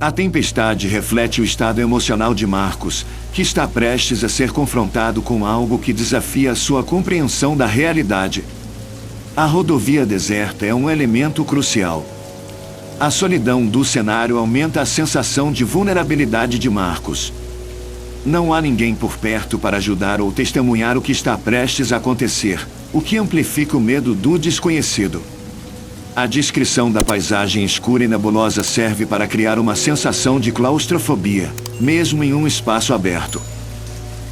A tempestade reflete o estado emocional de Marcos, que está prestes a ser confrontado com algo que desafia a sua compreensão da realidade. A rodovia deserta é um elemento crucial. A solidão do cenário aumenta a sensação de vulnerabilidade de Marcos. Não há ninguém por perto para ajudar ou testemunhar o que está prestes a acontecer, o que amplifica o medo do desconhecido. A descrição da paisagem escura e nebulosa serve para criar uma sensação de claustrofobia, mesmo em um espaço aberto.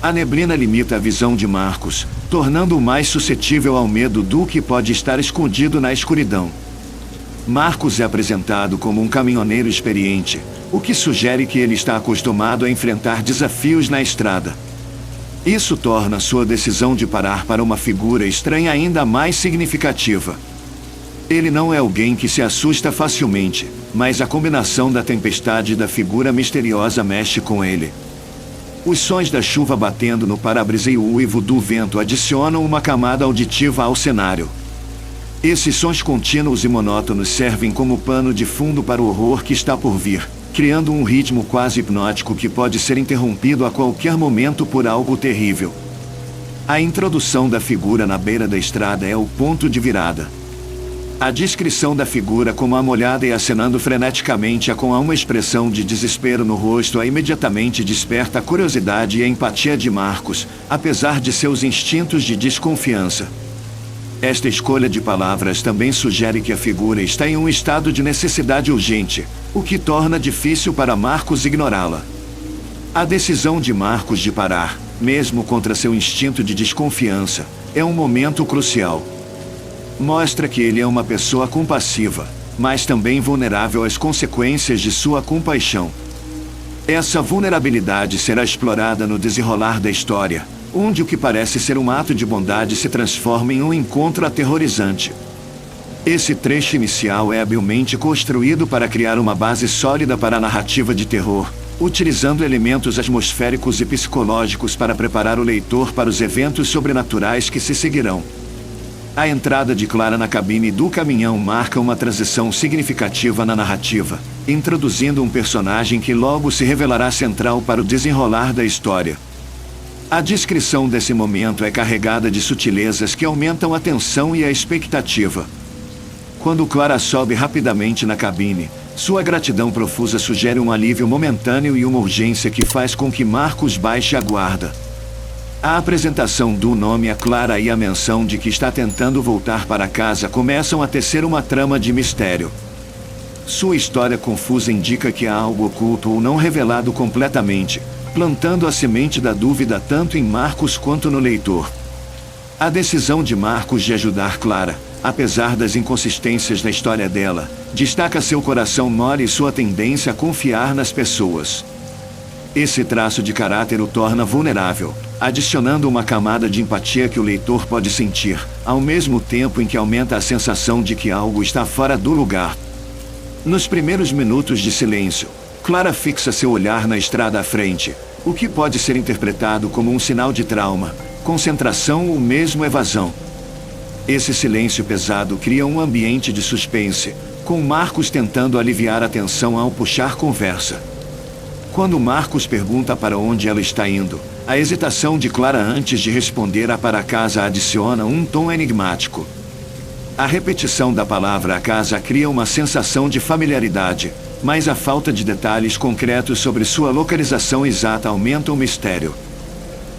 A neblina limita a visão de Marcos, tornando-o mais suscetível ao medo do que pode estar escondido na escuridão. Marcos é apresentado como um caminhoneiro experiente, o que sugere que ele está acostumado a enfrentar desafios na estrada. Isso torna sua decisão de parar para uma figura estranha ainda mais significativa. Ele não é alguém que se assusta facilmente, mas a combinação da tempestade e da figura misteriosa mexe com ele. Os sons da chuva batendo no para-brisa e o uivo do vento adicionam uma camada auditiva ao cenário. Esses sons contínuos e monótonos servem como pano de fundo para o horror que está por vir, criando um ritmo quase hipnótico que pode ser interrompido a qualquer momento por algo terrível. A introdução da figura na beira da estrada é o ponto de virada. A descrição da figura como amolhada e acenando freneticamente com uma expressão de desespero no rosto imediatamente desperta a curiosidade e a empatia de Marcos, apesar de seus instintos de desconfiança. Esta escolha de palavras também sugere que a figura está em um estado de necessidade urgente, o que torna difícil para Marcos ignorá-la. A decisão de Marcos de parar, mesmo contra seu instinto de desconfiança, é um momento crucial. Mostra que ele é uma pessoa compassiva, mas também vulnerável às consequências de sua compaixão. Essa vulnerabilidade será explorada no desenrolar da história, onde o que parece ser um ato de bondade se transforma em um encontro aterrorizante. Esse trecho inicial é habilmente construído para criar uma base sólida para a narrativa de terror, utilizando elementos atmosféricos e psicológicos para preparar o leitor para os eventos sobrenaturais que se seguirão. A entrada de Clara na cabine do caminhão marca uma transição significativa na narrativa, introduzindo um personagem que logo se revelará central para o desenrolar da história. A descrição desse momento é carregada de sutilezas que aumentam a tensão e a expectativa. Quando Clara sobe rapidamente na cabine, sua gratidão profusa sugere um alívio momentâneo e uma urgência que faz com que Marcos baixe a guarda. A apresentação do nome a Clara e a menção de que está tentando voltar para casa começam a tecer uma trama de mistério. Sua história confusa indica que há algo oculto ou não revelado completamente, plantando a semente da dúvida tanto em Marcos quanto no leitor. A decisão de Marcos de ajudar Clara, apesar das inconsistências da história dela, destaca seu coração mole e sua tendência a confiar nas pessoas. Esse traço de caráter o torna vulnerável, adicionando uma camada de empatia que o leitor pode sentir, ao mesmo tempo em que aumenta a sensação de que algo está fora do lugar. Nos primeiros minutos de silêncio, Clara fixa seu olhar na estrada à frente, o que pode ser interpretado como um sinal de trauma, concentração ou mesmo evasão. Esse silêncio pesado cria um ambiente de suspense, com Marcos tentando aliviar a tensão ao puxar conversa. Quando Marcos pergunta para onde ela está indo, a hesitação de Clara antes de responder a para casa adiciona um tom enigmático. A repetição da palavra a casa cria uma sensação de familiaridade, mas a falta de detalhes concretos sobre sua localização exata aumenta o mistério.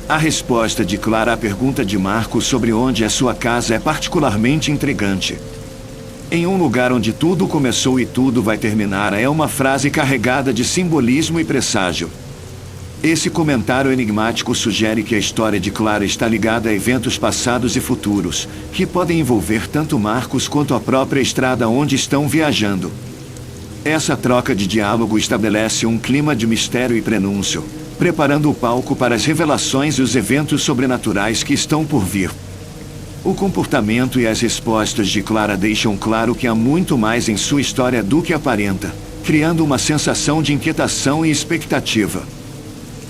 A resposta de Clara à pergunta de Marcos sobre onde é sua casa é particularmente intrigante. Em um lugar onde tudo começou e tudo vai terminar é uma frase carregada de simbolismo e presságio. Esse comentário enigmático sugere que a história de Clara está ligada a eventos passados e futuros, que podem envolver tanto Marcos quanto a própria estrada onde estão viajando. Essa troca de diálogo estabelece um clima de mistério e prenúncio, preparando o palco para as revelações e os eventos sobrenaturais que estão por vir. O comportamento e as respostas de Clara deixam claro que há muito mais em sua história do que aparenta, criando uma sensação de inquietação e expectativa.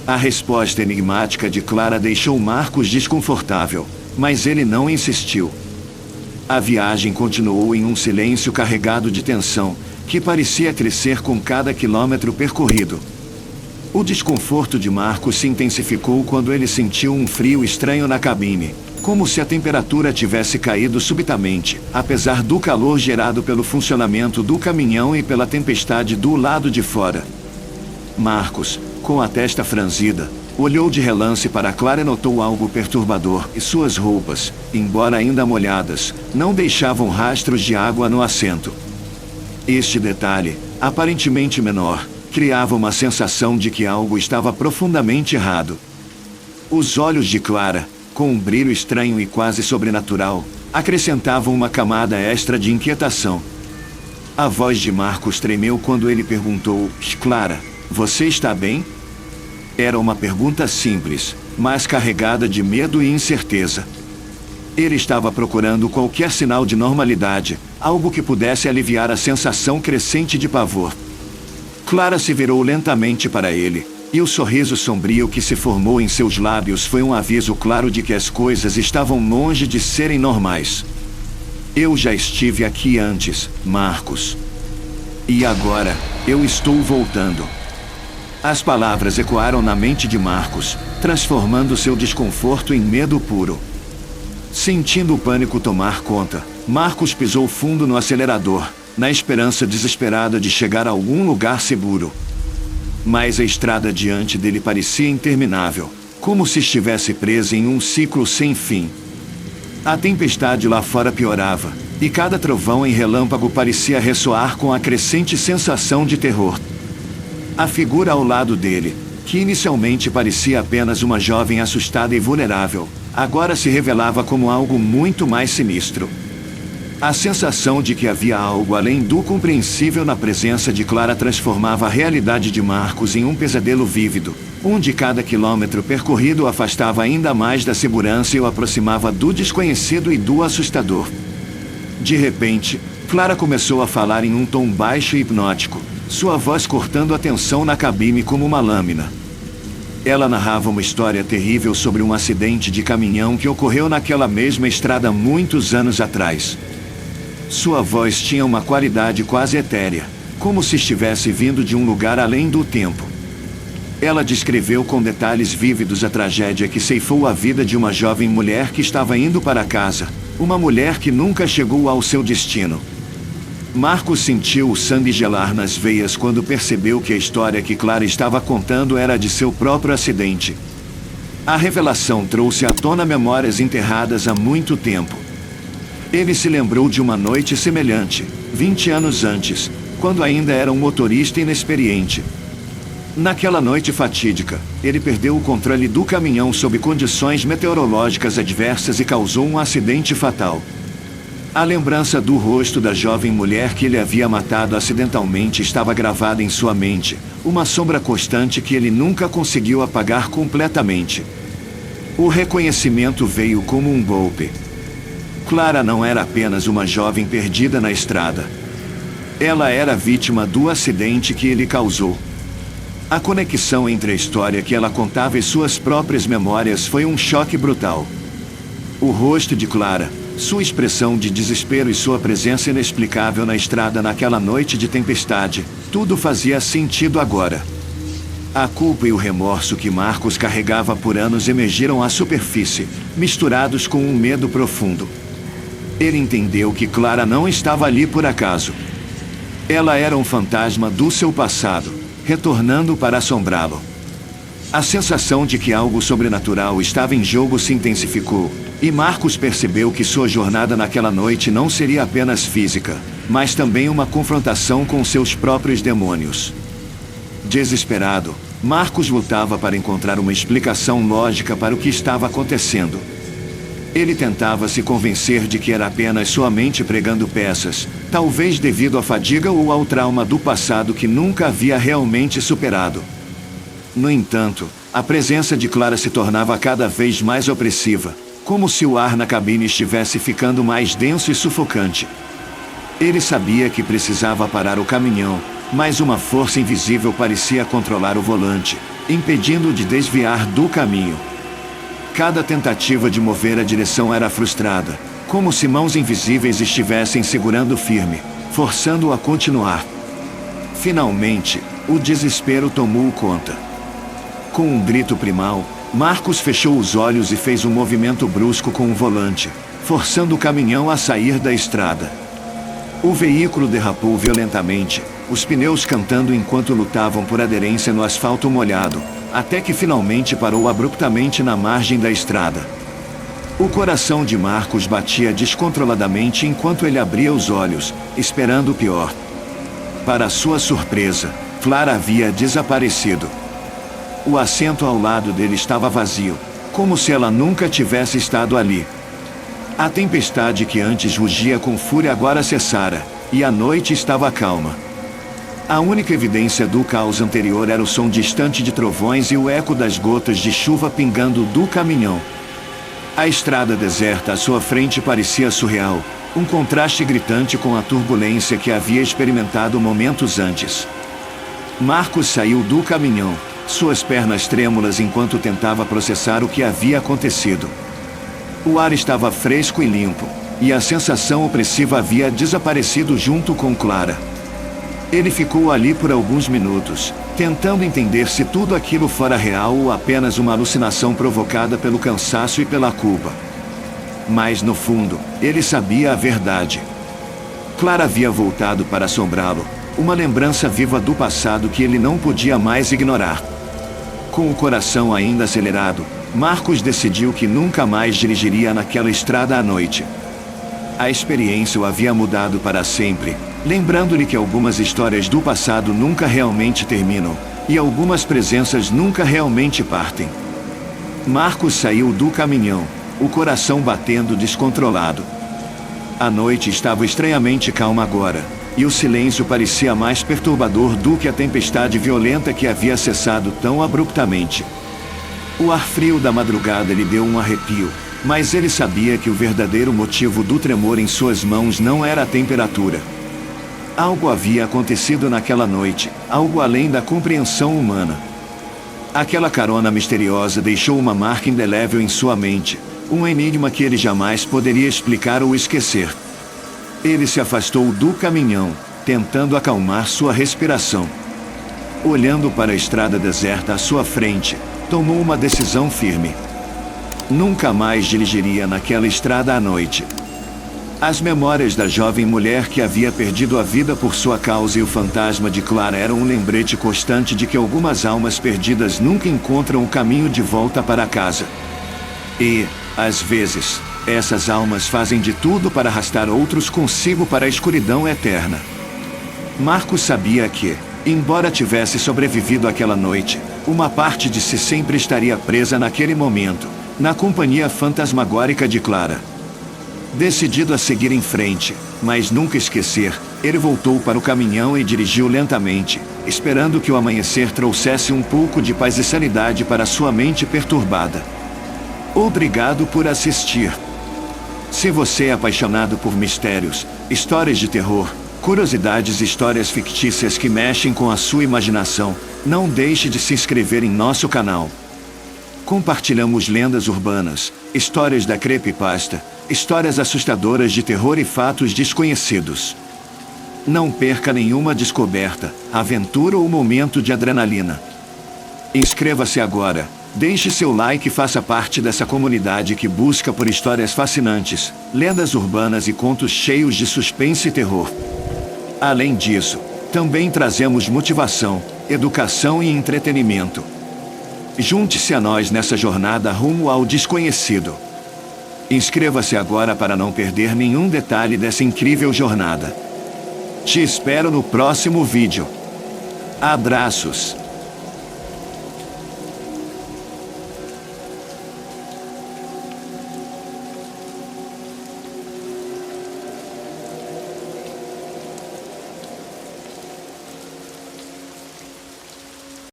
A resposta enigmática de Clara deixou Marcos desconfortável, mas ele não insistiu. A viagem continuou em um silêncio carregado de tensão, que parecia crescer com cada quilômetro percorrido. O desconforto de Marcos se intensificou quando ele sentiu um frio estranho na cabine, como se a temperatura tivesse caído subitamente, apesar do calor gerado pelo funcionamento do caminhão e pela tempestade do lado de fora. Marcos, com a testa franzida, olhou de relance para Clara e notou algo perturbador, e suas roupas, embora ainda molhadas, não deixavam rastros de água no assento. Este detalhe, aparentemente menor, criava uma sensação de que algo estava profundamente errado. Os olhos de Clara, com um brilho estranho e quase sobrenatural, acrescentavam uma camada extra de inquietação. A voz de Marcos tremeu quando ele perguntou: Clara, você está bem? Era uma pergunta simples, mas carregada de medo e incerteza. Ele estava procurando qualquer sinal de normalidade, algo que pudesse aliviar a sensação crescente de pavor. Clara se virou lentamente para ele, e o sorriso sombrio que se formou em seus lábios foi um aviso claro de que as coisas estavam longe de serem normais. Eu já estive aqui antes, Marcos. E agora, eu estou voltando. As palavras ecoaram na mente de Marcos, transformando seu desconforto em medo puro. Sentindo o pânico tomar conta, Marcos pisou fundo no acelerador, na esperança desesperada de chegar a algum lugar seguro. Mas a estrada diante dele parecia interminável, como se estivesse presa em um ciclo sem fim. A tempestade lá fora piorava, e cada trovão em relâmpago parecia ressoar com a crescente sensação de terror. A figura ao lado dele, que inicialmente parecia apenas uma jovem assustada e vulnerável, agora se revelava como algo muito mais sinistro. A sensação de que havia algo além do compreensível na presença de Clara transformava a realidade de Marcos em um pesadelo vívido, onde cada quilômetro percorrido o afastava ainda mais da segurança e o aproximava do desconhecido e do assustador. De repente, Clara começou a falar em um tom baixo e hipnótico, sua voz cortando a tensão na cabine como uma lâmina. Ela narrava uma história terrível sobre um acidente de caminhão que ocorreu naquela mesma estrada muitos anos atrás. Sua voz tinha uma qualidade quase etérea, como se estivesse vindo de um lugar além do tempo. Ela descreveu com detalhes vívidos a tragédia que ceifou a vida de uma jovem mulher que estava indo para casa, uma mulher que nunca chegou ao seu destino. Marcos sentiu o sangue gelar nas veias quando percebeu que a história que Clara estava contando era de seu próprio acidente. A revelação trouxe à tona memórias enterradas há muito tempo. Ele se lembrou de uma noite semelhante, 20 anos antes, quando ainda era um motorista inexperiente. Naquela noite fatídica, ele perdeu o controle do caminhão sob condições meteorológicas adversas e causou um acidente fatal. A lembrança do rosto da jovem mulher que ele havia matado acidentalmente estava gravada em sua mente, uma sombra constante que ele nunca conseguiu apagar completamente. O reconhecimento veio como um golpe. Clara não era apenas uma jovem perdida na estrada. Ela era vítima do acidente que ele causou. A conexão entre a história que ela contava e suas próprias memórias foi um choque brutal. O rosto de Clara, sua expressão de desespero e sua presença inexplicável na estrada naquela noite de tempestade, tudo fazia sentido agora. A culpa e o remorso que Marcos carregava por anos emergiram à superfície, misturados com um medo profundo. Ele entendeu que Clara não estava ali por acaso. Ela era um fantasma do seu passado, retornando para assombrá-lo. A sensação de que algo sobrenatural estava em jogo se intensificou, e Marcos percebeu que sua jornada naquela noite não seria apenas física, mas também uma confrontação com seus próprios demônios. Desesperado, Marcos lutava para encontrar uma explicação lógica para o que estava acontecendo. Ele tentava se convencer de que era apenas sua mente pregando peças, talvez devido à fadiga ou ao trauma do passado que nunca havia realmente superado. No entanto, a presença de Clara se tornava cada vez mais opressiva, como se o ar na cabine estivesse ficando mais denso e sufocante. Ele sabia que precisava parar o caminhão, mas uma força invisível parecia controlar o volante, impedindo-o de desviar do caminho. Cada tentativa de mover a direção era frustrada, como se mãos invisíveis estivessem segurando firme, forçando-o a continuar, Finalmente, o desespero tomou conta. Com um grito primal, Marcos fechou os olhos e fez um movimento brusco com o volante, forçando o caminhão a sair da estrada. O veículo derrapou violentamente, os pneus cantando enquanto lutavam por aderência no asfalto molhado, até que finalmente parou abruptamente na margem da estrada. O coração de Marcos batia descontroladamente enquanto ele abria os olhos, esperando o pior. Para sua surpresa, Clara havia desaparecido. O assento ao lado dele estava vazio, como se ela nunca tivesse estado ali. A tempestade que antes rugia com fúria agora cessara, e a noite estava calma. A única evidência do caos anterior era o som distante de trovões e o eco das gotas de chuva pingando do caminhão. A estrada deserta à sua frente parecia surreal, um contraste gritante com a turbulência que havia experimentado momentos antes. Marcos saiu do caminhão, suas pernas trêmulas enquanto tentava processar o que havia acontecido. O ar estava fresco e limpo, e a sensação opressiva havia desaparecido junto com Clara. Ele ficou ali por alguns minutos, tentando entender se tudo aquilo fora real ou apenas uma alucinação provocada pelo cansaço e pela culpa. Mas, no fundo, ele sabia a verdade. Clara havia voltado para assombrá-lo, uma lembrança viva do passado que ele não podia mais ignorar. Com o coração ainda acelerado, Marcos decidiu que nunca mais dirigiria naquela estrada à noite. A experiência o havia mudado para sempre, lembrando-lhe que algumas histórias do passado nunca realmente terminam, e algumas presenças nunca realmente partem. Marcos saiu do caminhão, o coração batendo descontrolado. A noite estava estranhamente calma agora, e o silêncio parecia mais perturbador do que a tempestade violenta que havia cessado tão abruptamente. O ar frio da madrugada lhe deu um arrepio, mas ele sabia que o verdadeiro motivo do tremor em suas mãos não era a temperatura. Algo havia acontecido naquela noite, algo além da compreensão humana. Aquela carona misteriosa deixou uma marca indelével em sua mente, um enigma que ele jamais poderia explicar ou esquecer. Ele se afastou do caminhão, tentando acalmar sua respiração. Olhando para a estrada deserta à sua frente, tomou uma decisão firme. Nunca mais dirigiria naquela estrada à noite. As memórias da jovem mulher que havia perdido a vida por sua causa e o fantasma de Clara eram um lembrete constante de que algumas almas perdidas nunca encontram o caminho de volta para casa. E, às vezes, essas almas fazem de tudo para arrastar outros consigo para a escuridão eterna. Marcos sabia que, embora tivesse sobrevivido àquela noite, uma parte de si sempre estaria presa naquele momento, na companhia fantasmagórica de Clara. Decidido a seguir em frente, mas nunca esquecer, ele voltou para o caminhão e dirigiu lentamente, esperando que o amanhecer trouxesse um pouco de paz e sanidade para sua mente perturbada. Obrigado por assistir. Se você é apaixonado por mistérios, histórias de terror, curiosidades e histórias fictícias que mexem com a sua imaginação, não deixe de se inscrever em nosso canal. Compartilhamos lendas urbanas, histórias da creepypasta, histórias assustadoras de terror e fatos desconhecidos. Não perca nenhuma descoberta, aventura ou momento de adrenalina. Inscreva-se agora, deixe seu like e faça parte dessa comunidade que busca por histórias fascinantes, lendas urbanas e contos cheios de suspense e terror. Além disso, também trazemos motivação, educação e entretenimento. Junte-se a nós nessa jornada rumo ao desconhecido. Inscreva-se agora para não perder nenhum detalhe dessa incrível jornada. Te espero no próximo vídeo. Abraços!